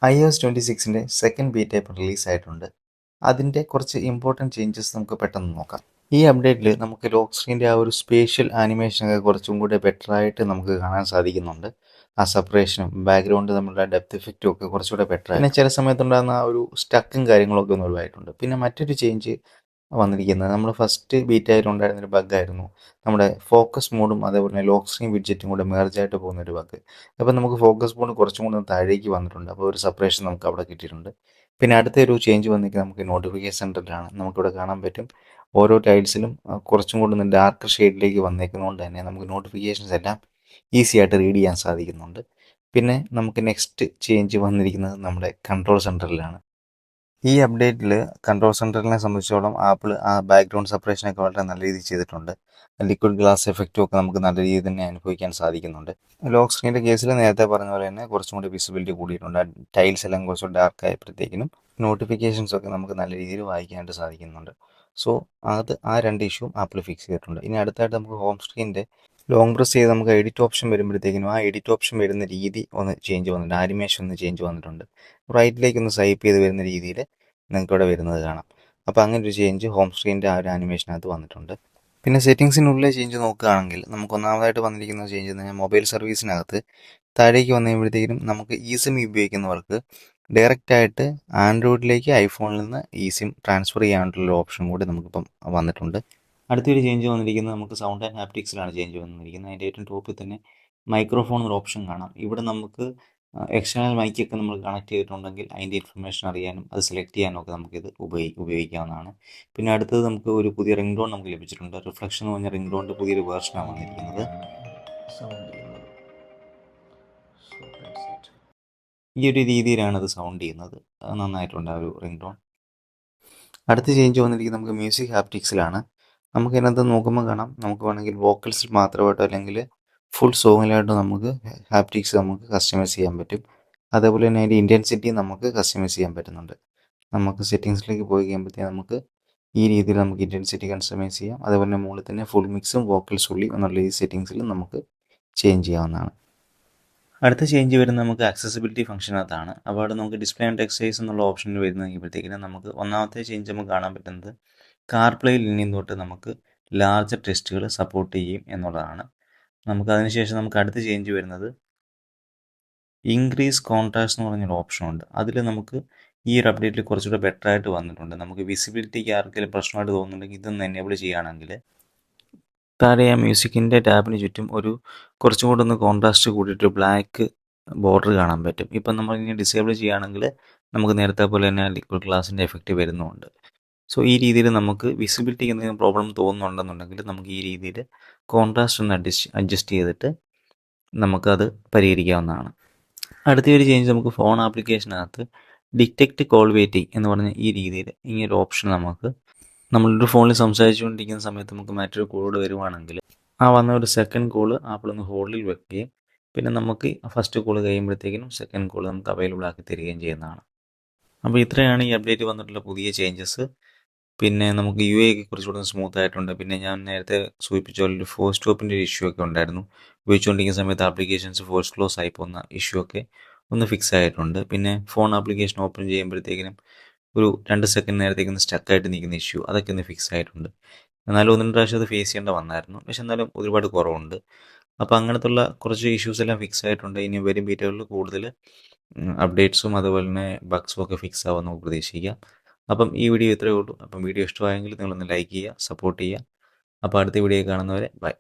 iOS 26ൻ്റെ second beta ഇപ്പോൾ റിലീസായിട്ടുണ്ട്. അതിൻ്റെ കുറച്ച് ഇമ്പോർട്ടൻറ്റ് ചേഞ്ചസ് നമുക്ക് പെട്ടെന്ന് നോക്കാം. ഈ അപ്ഡേറ്റിൽ നമുക്ക് ലോക്ക് സ്ക്രീൻ്റെ ആ ഒരു സ്പേഷ്യൽ ആനിമേഷനൊക്കെ കുറച്ചും കൂടെ ബെറ്ററായിട്ട് നമുക്ക് കാണാൻ സാധിക്കുന്നുണ്ട്. ആ സെപ്പറേഷനും ബാക്ക്ഗ്രൗണ്ട് തമ്മിലുള്ള ഡെപ്ത് ഇഫക്റ്റും ഒക്കെ കുറച്ചുകൂടെ ബെറ്റർ. പിന്നെ ചില സമയത്തുണ്ടാകുന്ന ആ ഒരു സ്റ്റക്കും കാര്യങ്ങളൊക്കെ ഒന്ന് ഒഴിവായിട്ടുണ്ട്. പിന്നെ മറ്റൊരു ചേഞ്ച് വന്നിരിക്കുന്നത് നമ്മൾ ഫസ്റ്റ് ബീറ്റയിലുണ്ടായിരുന്നൊരു ബഗ്ഗായിരുന്നു. നമ്മുടെ ഫോക്കസ് മോഡും അതേപോലെ തന്നെ ലോക്ക് സ്ക്രീൻ വിഡ്ജറ്റും കൂടെ മെർജായിട്ട് പോകുന്നൊരു ബഗ്. അപ്പോൾ നമുക്ക് ഫോക്കസ് മോഡ് കുറച്ചും കൂടെ താഴേക്ക് വന്നിട്ടുണ്ട്. അപ്പോൾ ഒരു സെപ്പറേഷൻ നമുക്ക് അവിടെ കിട്ടിയിട്ടുണ്ട്. പിന്നെ അടുത്തൊരു ചേഞ്ച് വന്നിരിക്കുന്നത് നമുക്ക് നോട്ടിഫിക്കേഷൻ സെൻറ്ററിലാണ്. നമുക്കിവിടെ കാണാൻ പറ്റും ഓരോ ടൈൽസിലും കുറച്ചും കൂടെ ഒന്ന് ഡാർക്ക് ഷെയ്ഡിലേക്ക് വന്നേക്കുന്നതുകൊണ്ട് തന്നെ നമുക്ക് നോട്ടിഫിക്കേഷൻസ് എല്ലാം ഈസി ആയിട്ട് റീഡ് ചെയ്യാൻ സാധിക്കുന്നുണ്ട്. പിന്നെ നമുക്ക് നെക്സ്റ്റ് ചേഞ്ച് വന്നിരിക്കുന്നത് നമ്മുടെ കൺട്രോൾ സെൻറ്ററിലാണ്. ഈ അപ്ഡേറ്റിൽ കൺട്രോൾ സെൻറ്ററിനെ സംബന്ധിച്ചോളം ആപ്പിൾ ആ ബാക്ക്ഗ്രൗണ്ട് സെപ്പറേഷനൊക്കെ വളരെ നല്ല രീതിയിൽ ചെയ്തിട്ടുണ്ട്. ലിക്വിഡ് ഗ്ലാസ് എഫക്റ്റും ഒക്കെ നമുക്ക് നല്ല രീതിയിൽ തന്നെ അനുഭവിക്കാൻ സാധിക്കുന്നുണ്ട്. ലോക്ക് സ്ക്രീനിൻ്റെ കേസിൽ നേരത്തെ പറഞ്ഞ പോലെ തന്നെ കുറച്ചും കൂടി വിസിബിലിറ്റി കൂടിയിട്ടുണ്ട്. ടൈൽസ് എല്ലാം കുറച്ചും ഡാർക്ക് ആയപ്പോഴത്തേക്കിനും നോട്ടിഫിക്കേഷൻസ് ഒക്കെ നമുക്ക് നല്ല രീതിയിൽ വായിക്കാനായിട്ട് സാധിക്കുന്നുണ്ട്. സോ അത് ആ രണ്ട് ഇഷ്യൂ ആപ്പിൾ ഫിക്സ് ചെയ്തിട്ടുണ്ട്. ഇനി അടുത്തായിട്ട് നമുക്ക് ഹോം സ്ക്രീനിൻ്റെ ലോങ് പ്രസ് ചെയ്ത് നമുക്ക് എഡിറ്റ് ഓപ്ഷൻ വരുമ്പോഴത്തേക്കിനും ആ എഡിറ്റ് ഓപ്ഷൻ വരുന്ന രീതി ഒന്ന് ചേഞ്ച് വന്നിട്ടുണ്ട്. ആനിമേഷൻ ഒന്ന് ചേഞ്ച് വന്നിട്ടുണ്ട്. റൈറ്റിലേക്ക് ഒന്ന് സ്വൈപ്പ് ചെയ്ത് വരുന്ന രീതിയിൽ നിങ്ങൾക്ക് ഇവിടെ വരുന്നത് കാണാം. അപ്പോൾ അങ്ങനെ ഒരു ചേഞ്ച് ഹോം സ്ക്രീനിൻ്റെ ആ ഒരു ആനിമേഷനകത്ത് വന്നിട്ടുണ്ട്. പിന്നെ സെറ്റിങ്സിനുള്ളിലെ ചേഞ്ച് നോക്കുകയാണെങ്കിൽ നമുക്ക് ഒന്നാമതായിട്ട് വന്നിരിക്കുന്ന ചേഞ്ച് എന്ന് പറഞ്ഞാൽ മൊബൈൽ സർവീസിനകത്ത് താഴേക്ക് വന്നു കഴിയുമ്പോഴത്തേക്കും നമുക്ക് ഇ സിം ഉപയോഗിക്കുന്നവർക്ക് ഡയറക്റ്റായിട്ട് ആൻഡ്രോയിഡിലേക്ക് ഐഫോണിൽ നിന്ന് ഇ സിം ട്രാൻസ്ഫർ ചെയ്യാനുള്ള ഓപ്ഷൻ കൂടി നമുക്കിപ്പം വന്നിട്ടുണ്ട്. അടുത്തൊരു ചേഞ്ച് വന്നിരിക്കുന്നത് നമുക്ക് സൗണ്ട് ആൻഡ് ഹാപ്റ്റിക്സിലാണ് ചേഞ്ച് വന്നിരിക്കുന്നത്. അതിൻ്റെ ഏറ്റവും ടോപ്പിൽ തന്നെ മൈക്രോഫോൺ എന്നൊരു ഓപ്ഷൻ കാണാം. ഇവിടെ നമുക്ക് എക്സ്റ്റേണൽ മൈക്കൊക്കെ നമ്മൾ കണക്ട് ചെയ്തിട്ടുണ്ടെങ്കിൽ അതിൻ്റെ ഇൻഫർമേഷൻ അറിയാനും അത് സെലക്ട് ചെയ്യാനും ഒക്കെ നമുക്കിത് ഉപയോഗിക്കാവുന്നതാണ്. പിന്നെ അടുത്തത് നമുക്ക് ഒരു പുതിയ റിംഗ് ടോൺ നമുക്ക് ലഭിച്ചിട്ടുണ്ട്. റിഫ്ലക്ഷൻ എന്ന് പറഞ്ഞ റിംഗ് ടോണിൻ്റെ പുതിയൊരു വേർഷനാണ് വന്നിരിക്കുന്നത്. ഈ ഒരു രീതിയിലാണ് അത് സൗണ്ട് ചെയ്യുന്നത്. അത് നന്നായിട്ടുണ്ട് ആ ഒരു റിംഗ് ടോൺ. അടുത്ത ചേഞ്ച് വന്നിരിക്കുന്നത് നമുക്ക് മ്യൂസിക് ഹാപ്റ്റിക്സിലാണ്. നമുക്ക് ഇതിനകത്ത് നോക്കുമ്പോൾ കാണാം നമുക്ക് വേണമെങ്കിൽ വോക്കൽസിൽ മാത്രമായിട്ടോ അല്ലെങ്കിൽ ഫുൾ സോങ്ങിലായിട്ടോ നമുക്ക് ഹാപ്റ്റിക്സ് നമുക്ക് കസ്റ്റമൈസ് ചെയ്യാൻ പറ്റും. അതേപോലെ തന്നെ അതിൻ്റെ ഇൻറ്റൻസിറ്റി നമുക്ക് കസ്റ്റമൈസ് ചെയ്യാൻ പറ്റുന്നുണ്ട്. നമുക്ക് സെറ്റിങ്സിലേക്ക് പോയി കഴിയുമ്പോഴത്തേക്ക് നമുക്ക് ഈ രീതിയിൽ നമുക്ക് ഇൻറ്റൻസിറ്റി കസ്റ്റമൈസ് ചെയ്യാം. അതേപോലെ തന്നെ മുകളിൽ തന്നെ ഫുൾ മിക്സും വോക്കൽസ് ഉള്ളി എന്നുള്ള ഈ സെറ്റിങ്സിൽ നമുക്ക് ചേഞ്ച് ചെയ്യാവുന്നതാണ്. അടുത്ത ചേഞ്ച് വരുന്നത് നമുക്ക് ആക്സസിബിലിറ്റി ഫംഗ്ഷനകത്താണ്. അപ്പോൾ അവിടെ നമുക്ക് ഡിസ്പ്ലേ ആൻഡ് ടെക്സ്റ്റ് സൈസ് എന്നുള്ള ഓപ്ഷനിൽ വരുമ്പോഴത്തേക്കിനും നമുക്ക് ഒന്നാമത്തെ ചേഞ്ച് നമുക്ക് കാണാൻ പറ്റുന്നത് കാർ പ്ലേയിൽ നിന്നും തൊട്ട് നമുക്ക് ലാർജർ ടെക്സ്റ്റുകൾ സപ്പോർട്ട് ചെയ്യും എന്നുള്ളതാണ്. നമുക്ക് അതിനുശേഷം നമുക്ക് അടുത്ത ചേഞ്ച് വരുന്നത് ഇൻക്രീസ് കോൺട്രാസ്റ്റ് എന്ന് പറഞ്ഞൊരു ഓപ്ഷനുണ്ട്. അതിൽ നമുക്ക് ഈ ഒരു അപ്ഡേറ്റിൽ കുറച്ചുകൂടെ ബെറ്റർ ആയിട്ട് വന്നിട്ടുണ്ട്. നമുക്ക് വിസിബിലിറ്റിക്ക് ആർക്കെങ്കിലും പ്രശ്നമായിട്ട് തോന്നുന്നുണ്ടെങ്കിൽ ഇതൊന്ന് എനേബിൾ ചെയ്യുകയാണെങ്കിൽ താഴെ ആ മ്യൂസിക്കിൻ്റെ ടാബിന് ചുറ്റും ഒരു കുറച്ചും കൂടെ ഒന്ന് കോൺട്രാസ്റ്റ് കൂടിയിട്ട് ബ്ലാക്ക് ബോർഡർ കാണാൻ പറ്റും. ഇപ്പം നമ്മളിങ്ങനെ ഡിസേബിൾ ചെയ്യുകയാണെങ്കിൽ നമുക്ക് നേരത്തെ പോലെ തന്നെ ലിക്വിഡ് ഗ്ലാസിൻ്റെ എഫക്റ്റ് വരുന്നുമുണ്ട്. സോ ഈ രീതിയിൽ നമുക്ക് വിസിബിലിറ്റിക്ക് എന്തെങ്കിലും പ്രോബ്ലം തോന്നുന്നുണ്ടെന്നുണ്ടെങ്കിൽ നമുക്ക് ഈ രീതിയിൽ കോൺട്രാസ്റ്റ് ഒന്ന് അഡ്ജസ്റ്റ് ചെയ്തിട്ട് നമുക്കത് പരിഹരിക്കാവുന്നതാണ്. അടുത്തൊരു ചേഞ്ച് നമുക്ക് ഫോൺ ആപ്ലിക്കേഷനകത്ത് ഡിറ്റക്റ്റ് കോൾ വെയിറ്റിംഗ് എന്ന് പറഞ്ഞ ഈ രീതിയിൽ ഇങ്ങനൊരു ഓപ്ഷൻ നമുക്ക് നമ്മളൊരു ഫോണിൽ സംസാരിച്ചുകൊണ്ടിരിക്കുന്ന സമയത്ത് നമുക്ക് മറ്റൊരു കോഡ് വരുവാണെങ്കിൽ ആ വന്ന ഒരു സെക്കൻഡ് കോൾ ആപ്പിളൊന്ന് ഹോൾഡിൽ വെക്കുകയും പിന്നെ നമുക്ക് ഫസ്റ്റ് കോൾ കഴിയുമ്പോഴത്തേക്കിനും സെക്കൻഡ് കോൾ നമുക്ക് അവൈലബിൾ ആക്കി തരികയും ചെയ്യുന്നതാണ്. അപ്പോൾ ഇത്രയാണ് ഈ അപ്ഡേറ്റ് വന്നിട്ടുള്ള പുതിയ ചേഞ്ചസ്. പിന്നെ നമുക്ക് യു എ കുറച്ചുകൂടെ സ്മൂത്ത് ആയിട്ടുണ്ട്. പിന്നെ ഞാൻ നേരത്തെ സൂചിപ്പിച്ച പോലെ ഒരു ഫോർ സ്റ്റോപ്പിൻ്റെ ഒരു ഇഷ്യൂ ഒക്കെ ഉണ്ടായിരുന്നു. ഉപയോഗിച്ചുകൊണ്ടിരിക്കുന്ന സമയത്ത് ആപ്ലിക്കേഷൻസ് ഫോഴ്സ് ക്ലോസ് ആയി പോകുന്ന ഇഷ്യൂ ഒക്കെ ഒന്ന് ഫിക്സ് ആയിട്ടുണ്ട്. പിന്നെ ഫോൺ ആപ്ലിക്കേഷൻ ഓപ്പൺ ചെയ്യുമ്പോഴത്തേക്കിനും ഒരു 2 സെക്കൻഡ് നേരത്തേക്ക് ഒന്ന് സ്റ്റക്കായിട്ട് നിൽക്കുന്ന ഇഷ്യൂ അതൊക്കെ ഒന്ന് ഫിക്സ് ആയിട്ടുണ്ട്. എന്നാലും 1-2 പ്രാവശ്യം അത് ഫേസ് ചെയ്യേണ്ട വന്നായിരുന്നു. പക്ഷെ എന്നാലും ഒരുപാട് കുറവുണ്ട്. അപ്പോൾ അങ്ങനത്തുള്ള കുറച്ച് ഇഷ്യൂസ് എല്ലാം ഫിക്സ് ആയിട്ടുണ്ട്. ഇനി വരും ബീറ്റകളിൽ കൂടുതൽ അപ്ഡേറ്റ്സും അതുപോലെ തന്നെ ബഗ്സും ഒക്കെ ഫിക്സ് ആവാൻ നമുക്ക് പ്രതീക്ഷിക്കാം. അപ്പം ഈ വീഡിയോ ഇത്രയേ ഉള്ളൂ. അപ്പം വീഡിയോ ഇഷ്ടമായെങ്കിൽ നിങ്ങളൊന്ന് ലൈക്ക് ചെയ്യുക, സപ്പോർട്ട് ചെയ്യുക. അപ്പോൾ അടുത്ത വീഡിയോ കാണുന്നവരെ ബൈ.